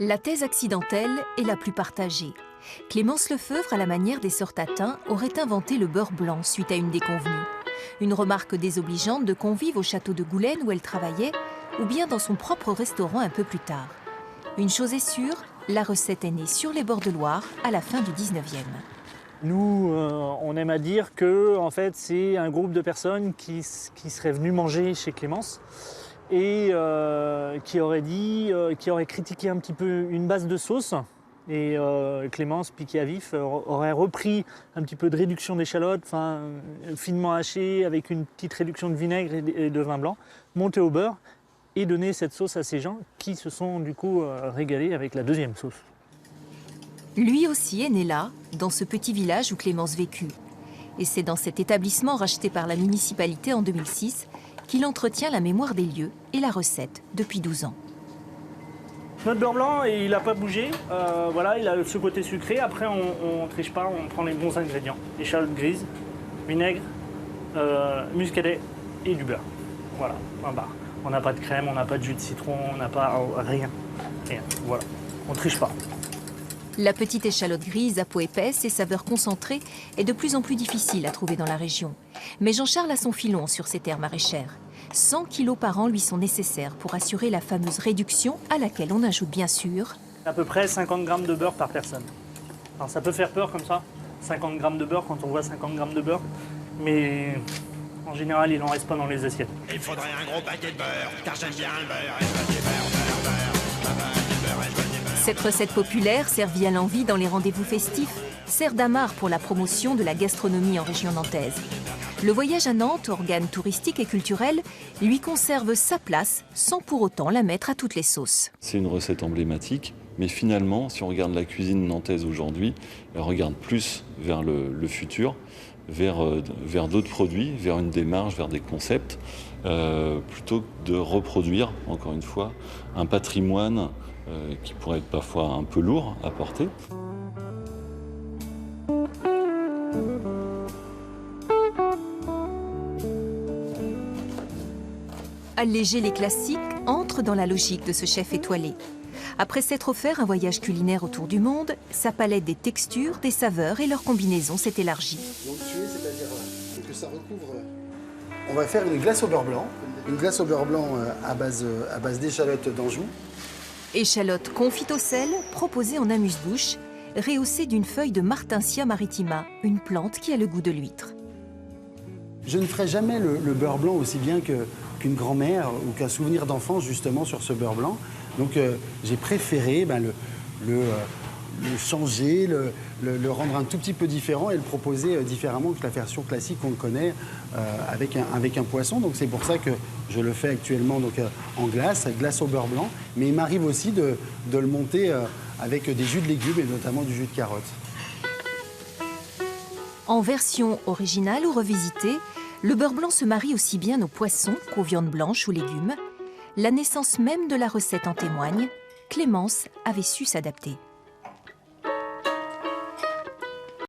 La thèse accidentelle est la plus partagée. Clémence Lefeuvre, à la manière des sœurs Tatin, aurait inventé le beurre blanc suite à une déconvenue. Une remarque désobligeante de convives au château de Goulaine où elle travaillait, ou bien dans son propre restaurant un peu plus tard. Une chose est sûre, la recette est née sur les bords de Loire à la fin du 19e. Nous, on aime à dire que en fait, c'est un groupe de personnes qui seraient venues manger chez Clémence et qui aurait critiqué un petit peu une base de sauce. Et Clémence, piquée à vif, aurait repris un petit peu de réduction d'échalotes, finement hachée, avec une petite réduction de vinaigre et de vin blanc, montée au beurre et donné cette sauce à ces gens qui se sont du coup régalés avec la deuxième sauce. Lui aussi est né là, dans ce petit village où Clémence vécut. Et c'est dans cet établissement racheté par la municipalité en 2006 qu'il entretient la mémoire des lieux et la recette depuis 12 ans. Notre beurre blanc, il n'a pas bougé. Voilà, il a ce côté sucré. Après, on ne triche pas, on prend les bons ingrédients. Échalotes grises, vinaigre, muscadet et du beurre. Voilà, un bar. On n'a pas de crème, on n'a pas de jus de citron, on n'a pas rien. Rien. Voilà, on ne triche pas. La petite échalote grise à peau épaisse et saveur concentrée est de plus en plus difficile à trouver dans la région. Mais Jean-Charles a son filon sur ces terres maraîchères. 100 kilos par an lui sont nécessaires pour assurer la fameuse réduction à laquelle on ajoute bien sûr à peu près 50 grammes de beurre par personne. Alors ça peut faire peur comme ça, 50 grammes de beurre quand on voit 50 grammes de beurre, mais en général il n'en reste pas dans les assiettes. Il faudrait un gros paquet de beurre, car j'aime bien le beurre, et je veux du beurre, beurre, beurre, du beurre, et je veux du beurre. Cette recette populaire, servie à l'envi dans les rendez-vous festifs, sert d'amarre pour la promotion de la gastronomie en région nantaise. Le voyage à Nantes, organe touristique et culturel, lui conserve sa place sans pour autant la mettre à toutes les sauces. C'est une recette emblématique, mais finalement, si on regarde la cuisine nantaise aujourd'hui, elle regarde plus vers le futur, vers d'autres produits, vers une démarche, vers des concepts, plutôt que de reproduire, encore une fois, un patrimoine qui pourrait être parfois un peu lourd à porter. Alléger les classiques entre dans la logique de ce chef étoilé. Après s'être offert un voyage culinaire autour du monde, sa palette des textures, des saveurs et leurs combinaisons s'est élargie. Donc tuer, c'est-à-dire que ça recouvre... On va faire une glace au beurre blanc. Une glace au beurre blanc à base d'échalotes d'Anjou. Échalotes confites au sel, proposées en amuse-bouche, rehaussées d'une feuille de Martinsia maritima, une plante qui a le goût de l'huître. Je ne ferai jamais le beurre blanc aussi bien qu'une grand-mère ou qu'un souvenir d'enfance justement sur ce beurre blanc. Donc j'ai préféré le changer, le rendre un tout petit peu différent et le proposer différemment que la version classique qu'on connaît avec un poisson. Donc c'est pour ça que je le fais actuellement donc, en glace au beurre blanc. Mais il m'arrive aussi de le monter avec des jus de légumes et notamment du jus de carotte. En version originale ou revisitée, le beurre blanc se marie aussi bien aux poissons qu'aux viandes blanches ou légumes. La naissance même de la recette en témoigne. Clémence avait su s'adapter.